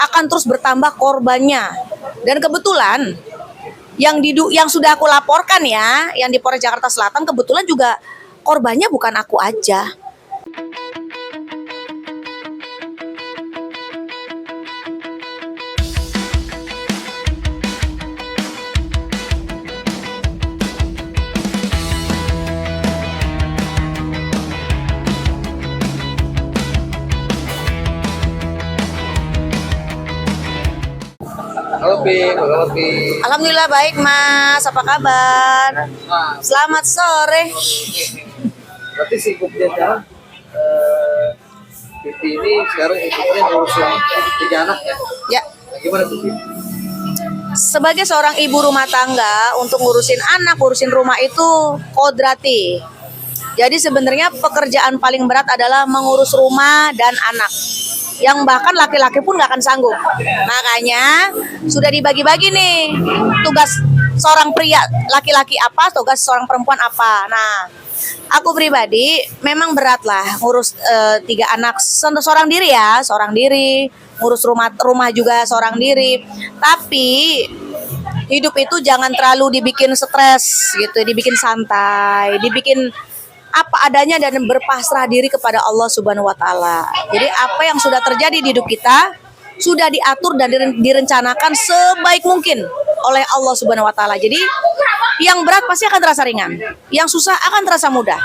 akan terus bertambah korbannya. Dan kebetulan yang sudah aku laporkan ya, yang di Polres Jakarta Selatan, kebetulan juga korbannya bukan aku aja. Halo Pi, halo Pi. Alhamdulillah baik Mas, apa kabar? Nah, Selamat sore. berarti sibuk dia sekarang. Pipi ini sekarang ikutnya ngurusin 3 anak ya. Ya, Nah, gimana tuh Pi? sebagai seorang ibu rumah tangga, untuk ngurusin anak, ngurusin rumah itu kodrati. Jadi sebenarnya pekerjaan paling berat adalah mengurus rumah dan anak, yang bahkan laki-laki pun nggak akan sanggup. Makanya sudah dibagi-bagi nih tugas seorang pria laki-laki apa, tugas seorang perempuan apa. Nah, aku pribadi memang berat lah ngurus 3 anak seorang diri ya, seorang diri, ngurus rumah juga seorang diri. Tapi hidup itu jangan terlalu dibikin stres gitu, dibikin santai, dibikin apa adanya dan berpasrah diri kepada Allah Subhanahu wa taala. Jadi apa yang sudah terjadi di hidup kita sudah diatur dan direncanakan sebaik mungkin oleh Allah Subhanahu wa taala. Jadi yang berat pasti akan terasa ringan, yang susah akan terasa mudah.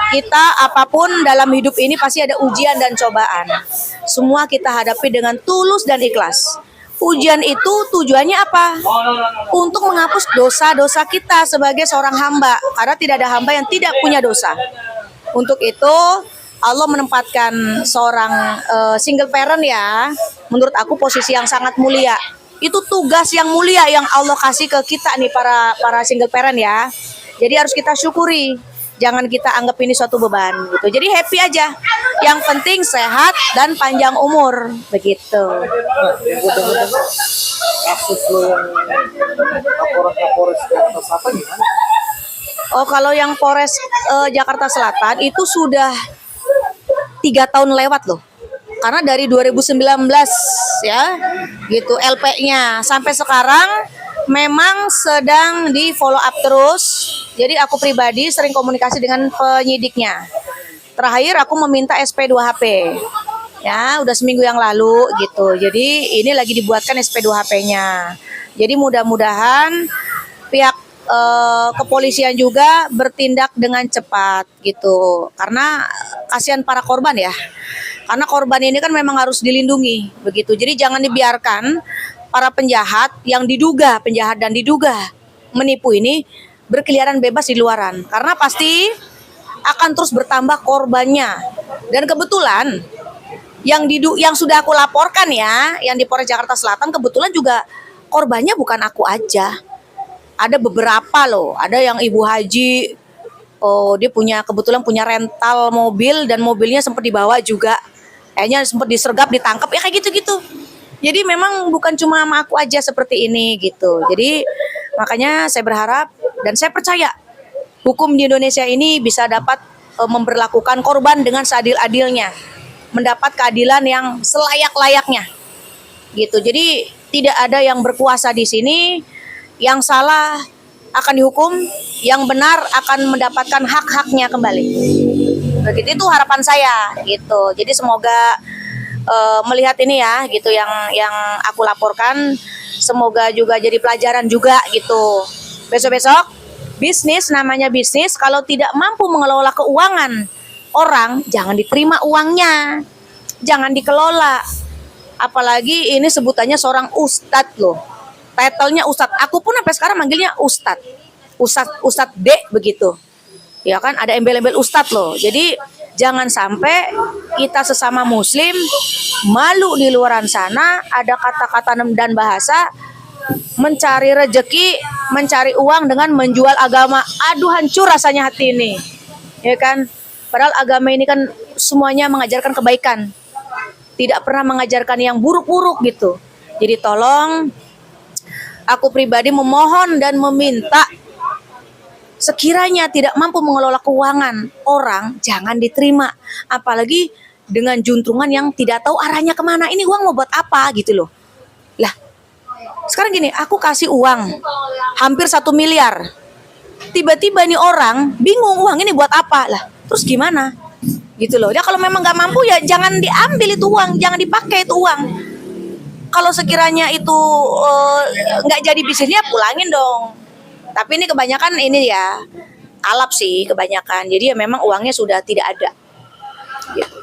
Kita apapun dalam hidup ini pasti ada ujian dan cobaan. Semua kita hadapi dengan tulus dan ikhlas. Ujian itu tujuannya apa? Untuk menghapus dosa-dosa kita sebagai seorang hamba. Karena tidak ada hamba yang tidak punya dosa. Untuk itu Allah menempatkan seorang single parent ya, menurut aku posisi yang sangat mulia. Itu tugas yang mulia yang Allah kasih ke kita nih para single parent ya. Jadi harus kita syukuri. Jangan kita anggap ini suatu beban gitu. Jadi happy aja. Yang penting sehat dan panjang umur begitu. Nah, yang gue dengar kasus lo yang laporan ke Polres Jakarta Selatan gimana? Oh, kalau yang Polres Jakarta Selatan itu sudah 3 tahun lewat loh. Karena dari 2019 ya, gitu LP-nya sampai sekarang memang sedang di follow up terus. Jadi aku pribadi sering komunikasi dengan penyidiknya. Terakhir aku meminta SP2HP. Ya, udah seminggu yang lalu gitu. Jadi ini lagi dibuatkan SP2HP-nya. Jadi mudah-mudahan pihak kepolisian juga bertindak dengan cepat gitu. Karena kasihan para korban ya. Karena korban ini kan memang harus dilindungi begitu. Jadi jangan dibiarkan para penjahat yang diduga penjahat dan diduga menipu ini berkeliaran bebas di luaran. Karena pasti akan terus bertambah korbannya. Dan kebetulan yang sudah aku laporkan ya, yang di Polres Jakarta Selatan, kebetulan juga korbannya bukan aku aja. Ada beberapa loh, ada yang ibu haji, oh dia kebetulan punya rental mobil dan mobilnya sempat dibawa juga. Kayaknya sempat disergap, ditangkap, ya kayak gitu-gitu. Jadi memang bukan cuma sama aku aja seperti ini gitu. Jadi makanya saya berharap dan saya percaya hukum di Indonesia ini bisa dapat memberlakukan korban dengan seadil-adilnya, mendapat keadilan yang selayak-layaknya, gitu. Jadi tidak ada yang berkuasa di sini, yang salah akan dihukum, yang benar akan mendapatkan hak-haknya kembali. Begitu itu harapan saya, gitu. Jadi semoga melihat ini ya, gitu yang aku laporkan, semoga juga jadi pelajaran juga, gitu. Besok-besok bisnis, namanya bisnis, kalau tidak mampu mengelola keuangan orang, jangan diterima uangnya, jangan dikelola. Apalagi ini sebutannya seorang ustadz loh, titlenya ustadz. Aku pun sampai sekarang manggilnya ustadz, ustadz D begitu. Ya kan, ada embel-embel ustadz loh. Jadi jangan sampai kita sesama muslim malu di luaran sana, ada kata-kata dan bahasa mencari rejeki, mencari uang dengan menjual agama. Aduh, hancur rasanya hati ini. Ya kan? Padahal agama ini kan semuanya mengajarkan kebaikan. Tidak pernah mengajarkan yang buruk-buruk gitu. Jadi tolong, aku pribadi memohon dan meminta, sekiranya tidak mampu mengelola keuangan orang, jangan diterima. Apalagi dengan juntrungan yang tidak tahu arahnya kemana. Ini uang mau buat apa gitu loh. Lah, sekarang gini, aku kasih uang hampir 1 miliar. Tiba-tiba nih orang bingung uang ini buat apa lah. Terus gimana? Gitu loh. Ya kalau memang nggak mampu ya jangan diambil itu uang, jangan dipakai itu uang. Kalau sekiranya itu nggak jadi bisnisnya pulangin dong. Tapi ini kebanyakan ini ya alap sih kebanyakan. Jadi ya memang uangnya sudah tidak ada. Gitu.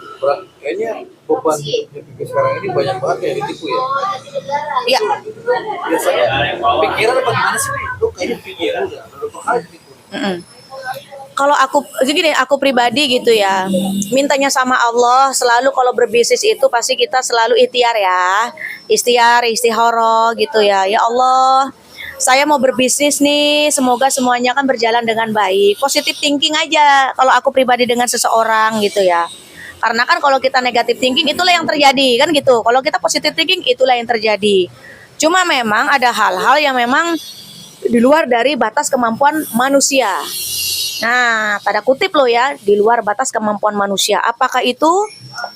Kayaknya beban hidupnya sekarang ini banyak banget ya ditipu ya. Iya. Biasanya pikiran apa gimana sih? Lu kayaknya pikiran udah berapa kali ditipu. Kalau aku pribadi gitu ya, mintanya sama Allah selalu kalau berbisnis itu pasti kita selalu ikhtiar ya, istihoro gitu ya. Ya Allah, saya mau berbisnis nih, semoga semuanya kan berjalan dengan baik. Positive thinking aja kalau aku pribadi dengan seseorang gitu ya. Karena kan kalau kita negative thinking itulah yang terjadi kan gitu. Kalau kita positive thinking itulah yang terjadi. Cuma memang ada hal-hal yang memang di luar dari batas kemampuan manusia. Nah, tanda kutip loh ya, di luar batas kemampuan manusia. Apakah itu?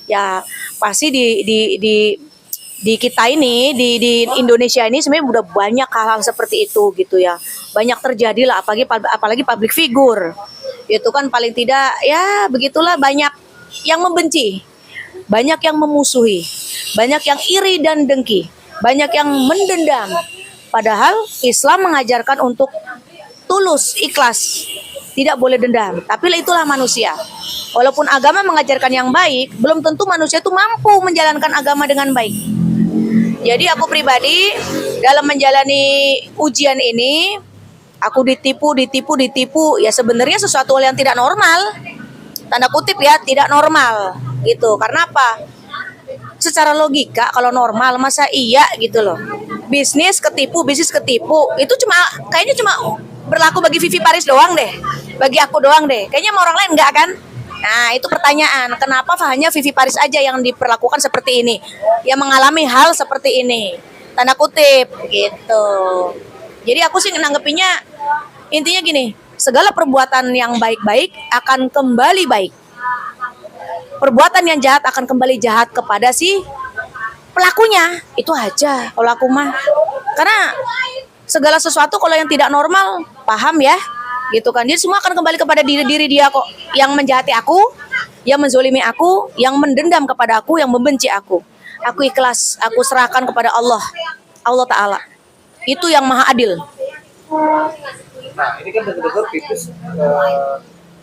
Ya, pasti di kita ini, di Indonesia ini sebenarnya udah banyak hal-hal seperti itu gitu ya. Banyak terjadi lah, apalagi public figure. Itu kan paling tidak ya begitulah, banyak yang membenci, banyak yang memusuhi, banyak yang iri dan dengki, banyak yang mendendam. Padahal Islam mengajarkan untuk tulus, ikhlas, tidak boleh dendam. Tapi itulah manusia. Walaupun agama mengajarkan yang baik, belum tentu manusia itu mampu menjalankan agama dengan baik. Jadi aku pribadi dalam menjalani ujian ini, aku ditipu. Ya sebenarnya sesuatu yang tidak normal. Tanda kutip ya, tidak normal gitu. Karena apa? Secara logika kalau normal masa iya gitu loh. Bisnis ketipu. Itu kayaknya cuma berlaku bagi Vivi Paris doang deh. Bagi aku doang deh. Kayaknya sama orang lain enggak kan? Nah, itu pertanyaan. Kenapa hanya Vivi Paris aja yang diperlakukan seperti ini? Yang mengalami hal seperti ini. Tanda kutip gitu. Jadi aku sih nanggepinnya intinya gini, segala perbuatan yang baik-baik akan kembali baik. Perbuatan yang jahat akan kembali jahat kepada si pelakunya. Itu aja kalau aku mah. Karena segala sesuatu kalau yang tidak normal, paham ya? Gitu kan. Dia semua akan kembali kepada diri dia kok. Yang menjahati aku, yang menzolimi aku, yang mendendam kepada aku, yang membenci aku. Aku ikhlas, aku serahkan kepada Allah. Allah Ta'ala. Itu yang maha adil. Nah, ini kan dengar-dengar pipis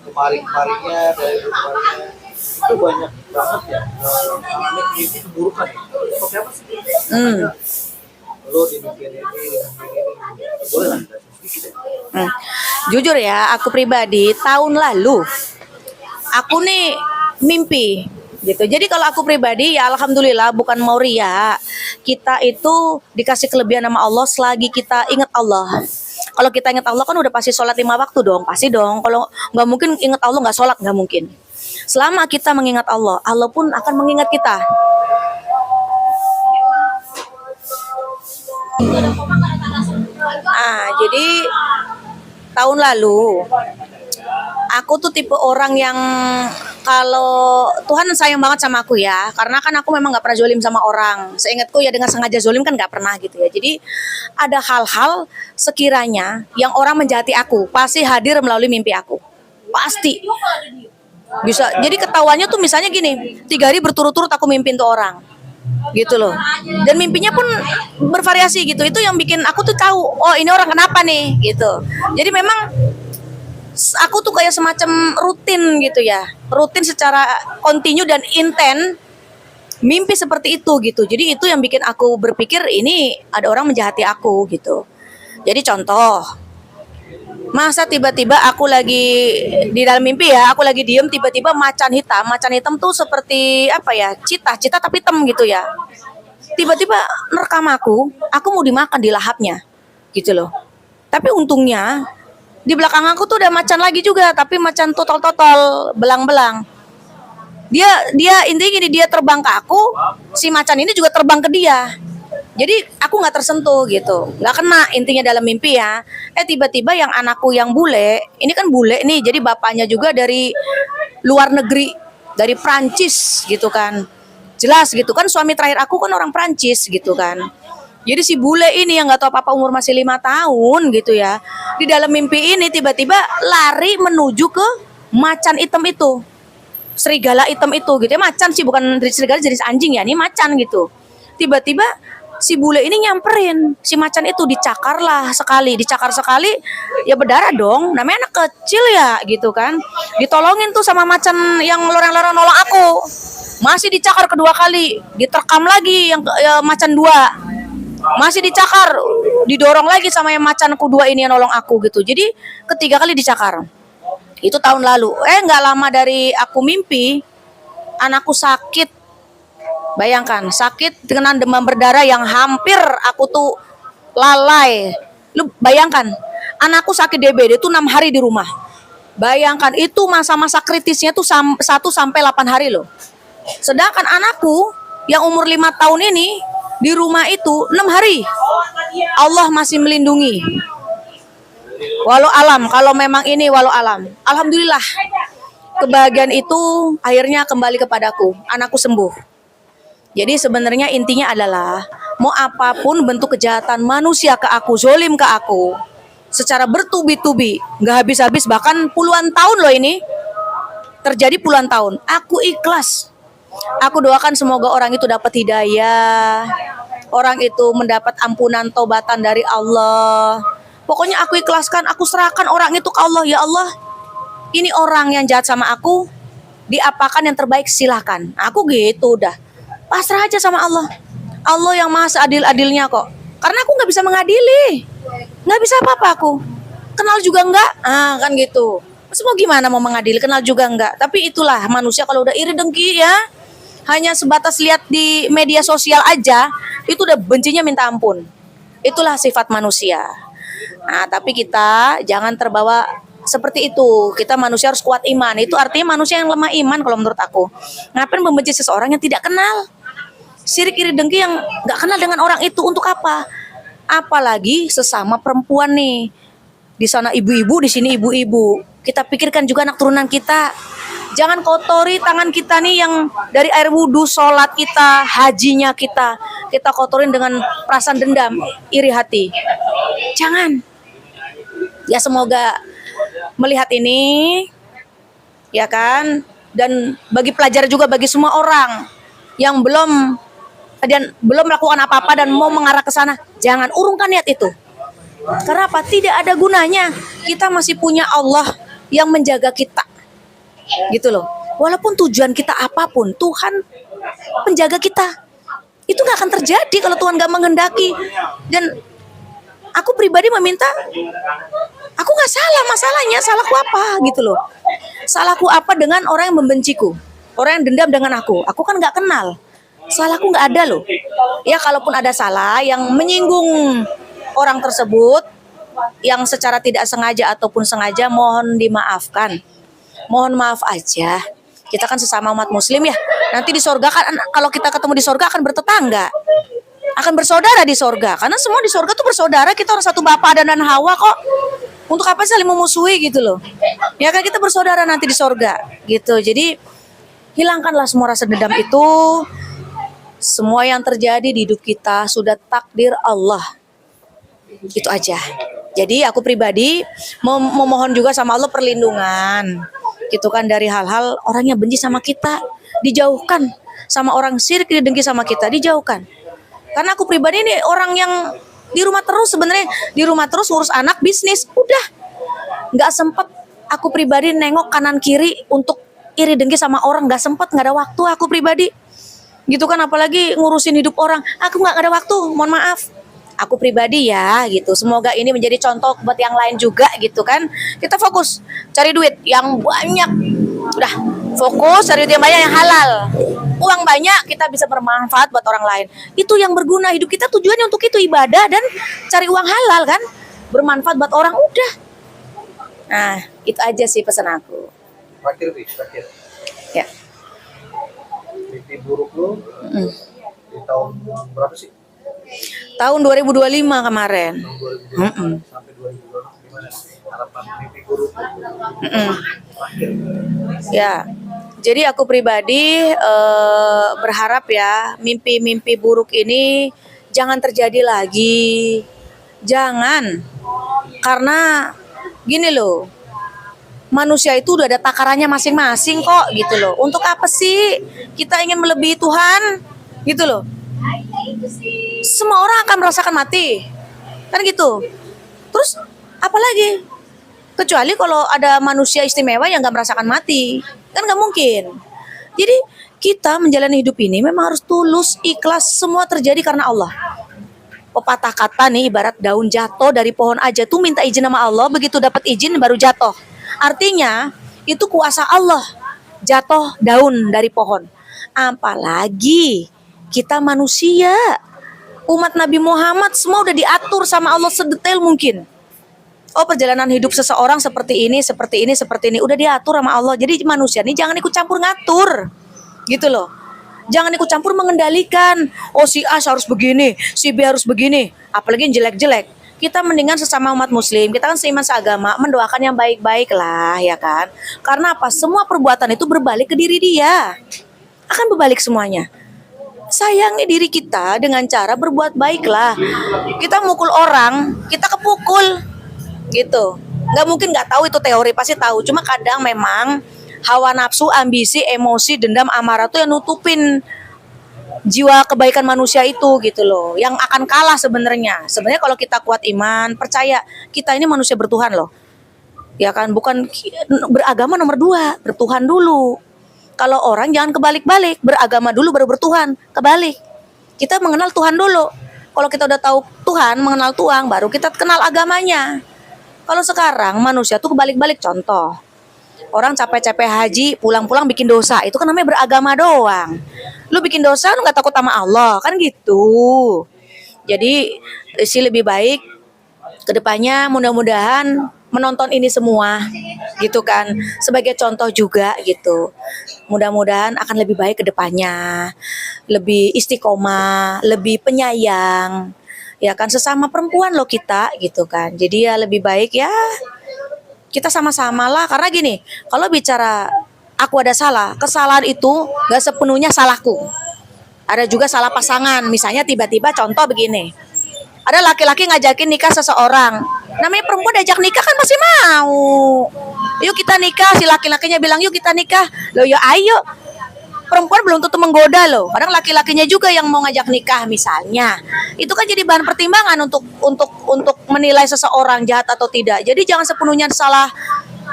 kemarin-kemarinnya dari kemarinnya itu banyak banget ya namanya mimpi keburukan. Seperti apa sih? Lo di mimpi ini boleh lah sedikit ya. Jujur ya, aku pribadi tahun lalu aku nih mimpi gitu. Jadi kalau aku pribadi ya alhamdulillah bukan mau ria. Kita itu dikasih kelebihan sama Allah selagi kita ingat Allah. Kalau kita ingat Allah kan udah pasti sholat 5 waktu dong, pasti dong. Kalau nggak mungkin ingat Allah nggak sholat, nggak mungkin. Selama kita mengingat Allah, Allah pun akan mengingat kita. Jadi tahun lalu aku tuh tipe orang yang kalau Tuhan sayang banget sama aku ya, karena kan aku memang nggak pernah zolim sama orang. Seingatku ya dengan sengaja zolim kan nggak pernah gitu ya. Jadi ada hal-hal sekiranya yang orang menjahati aku pasti hadir melalui mimpi aku, pasti bisa. Jadi ketahuannya tuh misalnya gini, 3 hari berturut-turut aku mimpin tuh orang, gitu loh. Dan mimpinya pun bervariasi gitu. Itu yang bikin aku tuh tahu, oh ini orang kenapa nih, gitu. Jadi memang aku tuh kayak semacam rutin gitu ya, rutin secara kontinu dan inten mimpi seperti itu gitu. Jadi itu yang bikin aku berpikir ini ada orang menjahati aku gitu. Jadi contoh, masa tiba-tiba aku lagi di dalam mimpi ya, aku lagi diem tiba-tiba macan hitam tuh seperti apa ya, cita tapi hitam gitu ya. Tiba-tiba nerekam aku mau dimakan di lahapnya gitu loh. Tapi untungnya di belakang aku tuh ada macan lagi juga, tapi macan totol belang-belang. Dia intinya gini, dia terbang ke aku, si macan ini juga terbang ke dia. Jadi aku nggak tersentuh gitu, nggak kena intinya dalam mimpi ya. Tiba-tiba yang anakku yang bule, ini kan bule nih, jadi bapaknya juga dari luar negeri dari Prancis gitu kan. Jelas gitu kan, suami terakhir aku kan orang Prancis gitu kan. Jadi si bule ini yang nggak tahu apa-apa, umur masih 5 tahun gitu ya. Di dalam mimpi ini tiba-tiba lari menuju ke macan hitam itu. Serigala hitam itu gitu ya, macan sih, bukan serigala jenis anjing ya, ini macan gitu. Tiba-tiba si bule ini nyamperin si macan itu, dicakar sekali ya berdarah dong, namanya anak kecil ya gitu kan. Ditolongin tuh sama macan yang loreng-loreng nolong aku, masih dicakar kedua kali, diterkam lagi yang macan dua, masih dicakar, didorong lagi sama yang macan kedua ini yang nolong aku gitu. Jadi ketiga kali dicakar. Itu tahun lalu. Nggak lama dari aku mimpi, anakku sakit. Bayangkan, sakit dengan demam berdarah yang hampir aku tuh lalai. Lu bayangkan, anakku sakit DBD itu 6 hari di rumah. Bayangkan, itu masa-masa kritisnya tuh 1 sampai 8 hari loh. Sedangkan anakku yang umur 5 tahun ini di rumah itu 6 hari. Allah masih melindungi. Walau alam, kalau memang ini walau alam. Alhamdulillah, kebahagiaan itu akhirnya kembali kepadaku. Anakku sembuh. Jadi sebenarnya intinya adalah, mau apapun bentuk kejahatan manusia ke aku, zolim ke aku, secara bertubi-tubi, nggak habis-habis, bahkan puluhan tahun loh ini, terjadi puluhan tahun. Aku ikhlas. Aku doakan semoga orang itu dapat hidayah, orang itu mendapat ampunan taubatan dari Allah. Pokoknya aku ikhlaskan, aku serahkan orang itu ke Allah. Ya Allah, ini orang yang jahat sama aku, diapakan yang terbaik silahkan. Aku gitu udah, pasrah aja sama Allah. Allah yang maha seadil-adilnya kok. Karena aku nggak bisa mengadili, nggak bisa apa-apa aku. Kenal juga enggak, kan gitu. Terus mau gimana mau mengadili, kenal juga enggak. Tapi itulah manusia kalau udah iri dengki ya, hanya sebatas lihat di media sosial aja, itu udah bencinya minta ampun. Itulah sifat manusia. Nah, tapi kita jangan terbawa seperti itu. Kita manusia harus kuat iman. Itu artinya manusia yang lemah iman kalau menurut aku. Ngapain membenci seseorang yang tidak kenal? Sirik, iri, dengki yang nggak kenal dengan orang itu untuk apa? Apalagi sesama perempuan nih. Di sana ibu-ibu, di sini ibu-ibu. Kita pikirkan juga anak turunan kita. Jangan kotori tangan kita nih yang dari air wudhu, sholat kita, hajinya kita kotorin dengan perasaan dendam, iri hati. Jangan. Ya semoga melihat ini, ya kan, dan bagi pelajar juga, bagi semua orang yang belum melakukan apa-apa dan mau mengarah ke sana, jangan urungkan niat itu. Karena apa? Tidak ada gunanya. Kita masih punya Allah yang menjaga kita. Gitu loh. Walaupun tujuan kita apapun, Tuhan penjaga kita. Itu gak akan terjadi kalau Tuhan gak menghendaki. Dan aku pribadi meminta, aku gak salah, masalahnya salahku apa gitu loh. Salahku apa dengan orang yang membenciku, orang yang dendam dengan aku kan gak kenal. Salahku gak ada loh. Ya kalaupun ada salah yang menyinggung orang tersebut, yang secara tidak sengaja ataupun sengaja, mohon dimaafkan. Mohon maaf aja. Kita kan sesama umat muslim ya. Nanti di sorga kan, kalau kita ketemu di sorga akan bertetangga, akan bersaudara di sorga. Karena semua di sorga tuh bersaudara. Kita orang satu bapak Adam dan Hawa kok. Untuk apa saling memusuhi gitu loh. Ya kan, kita bersaudara nanti di sorga gitu. Jadi hilangkanlah semua rasa dendam itu. Semua yang terjadi di hidup kita sudah takdir Allah. Itu aja. Jadi aku pribadi memohon juga sama Allah perlindungan. Gitu kan, dari hal-hal orang yang benci sama kita, dijauhkan. Sama orang sirik, dengki sama kita, dijauhkan. Karena aku pribadi ini orang yang di rumah terus, sebenarnya di rumah terus ngurus anak, bisnis, udah nggak sempet aku pribadi nengok kanan kiri untuk iri dengki sama orang, nggak sempet, nggak ada waktu aku pribadi. Gitu kan, apalagi ngurusin hidup orang, aku nggak ada waktu, mohon maaf. Aku pribadi ya gitu. Semoga ini menjadi contoh buat yang lain juga gitu kan. Kita fokus cari duit yang banyak. Udah, fokus cari duit yang banyak, yang halal. Uang banyak kita bisa bermanfaat buat orang lain. Itu yang berguna. Hidup kita tujuannya untuk itu, ibadah dan cari uang halal kan. Bermanfaat buat orang, udah. Nah, itu aja sih pesan aku. Terakhir. Ya. Mimpi buruk lo di tahun berapa sih? Tahun 2025 kemarin. Tahun 2025 sampai 2026 gimana harapan mimpi buruk? Ya, Jadi aku pribadi berharap ya mimpi-mimpi buruk ini jangan terjadi lagi. Jangan. Karena gini loh, manusia itu udah ada takarannya masing-masing kok gitu loh. Untuk apa sih kita ingin melebihi Tuhan gitu loh. Semua orang akan merasakan mati. Kan gitu. Terus apalagi? Kecuali kalau ada manusia istimewa yang gak merasakan mati. Kan gak mungkin. Jadi kita menjalani hidup ini memang harus tulus, ikhlas, semua terjadi karena Allah. Pepatah kata nih ibarat daun jatuh dari pohon aja tuh minta izin sama Allah, begitu dapat izin baru jatuh. Artinya itu kuasa Allah jatuh daun dari pohon. Apalagi kita manusia, umat Nabi Muhammad semua udah diatur sama Allah sedetail mungkin. Oh, perjalanan hidup seseorang seperti ini, seperti ini, seperti ini udah diatur sama Allah. Jadi manusia nih jangan ikut campur ngatur. Gitu loh. Jangan ikut campur mengendalikan. Oh, si A harus begini, si B harus begini. Apalagi yang jelek-jelek. Kita mendingan sesama umat muslim, kita kan seiman seagama, mendoakan yang baik-baik lah, ya kan? Karena apa? Semua perbuatan itu berbalik ke diri dia. Akan berbalik semuanya. Sayangi diri kita dengan cara berbuat baik lah. Kita mukul orang, kita kepukul. Gitu. Nggak mungkin nggak tahu itu teori, pasti tahu. Cuma kadang memang hawa nafsu, ambisi, emosi, dendam, amarah tuh yang nutupin jiwa kebaikan manusia itu gitu loh, yang akan kalah sebenarnya. Sebenarnya kalau kita kuat iman, percaya kita ini manusia bertuhan loh, ya kan, bukan beragama nomor 2, bertuhan dulu. Kalau orang jangan kebalik-balik, beragama dulu baru bertuhan, kebalik. Kita mengenal Tuhan dulu. Kalau kita udah tahu Tuhan, mengenal Tuhan, baru kita kenal agamanya. Kalau sekarang manusia tuh kebalik-balik. Contoh, orang capek-capek haji, pulang-pulang bikin dosa. Itu kan namanya beragama doang. Lu bikin dosa, lu gak takut sama Allah. Kan gitu. Jadi sih lebih baik kedepannya mudah-mudahan menonton ini semua. Gitu kan. Sebagai contoh juga gitu. Mudah-mudahan akan lebih baik kedepannya. Lebih istiqomah, lebih penyayang. Ya kan, sesama perempuan loh kita gitu kan. Jadi ya lebih baik ya kita sama-sama lah. Karena gini, kalau bicara aku ada salah, kesalahan itu gak sepenuhnya salahku. Ada juga salah pasangan. Misalnya tiba-tiba contoh begini, ada laki-laki ngajakin nikah seseorang. Namanya perempuan diajak nikah kan masih mau. Yuk kita nikah, si laki-lakinya bilang yuk kita nikah. Loh ya ayo. Perempuan belum tentu menggoda loh. Kadang laki-lakinya juga yang mau ngajak nikah misalnya. Itu kan jadi bahan pertimbangan untuk menilai seseorang jahat atau tidak. Jadi jangan sepenuhnya salah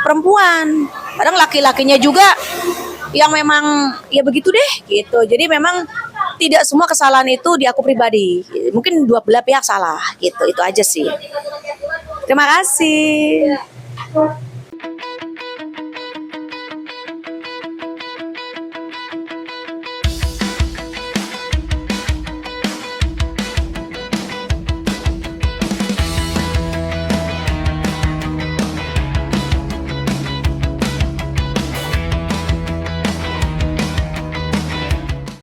perempuan. Kadang laki-lakinya juga yang memang ya begitu deh gitu. Jadi memang tidak semua kesalahan itu di aku pribadi. Mungkin dua belah pihak salah gitu. Itu aja sih. Terima kasih.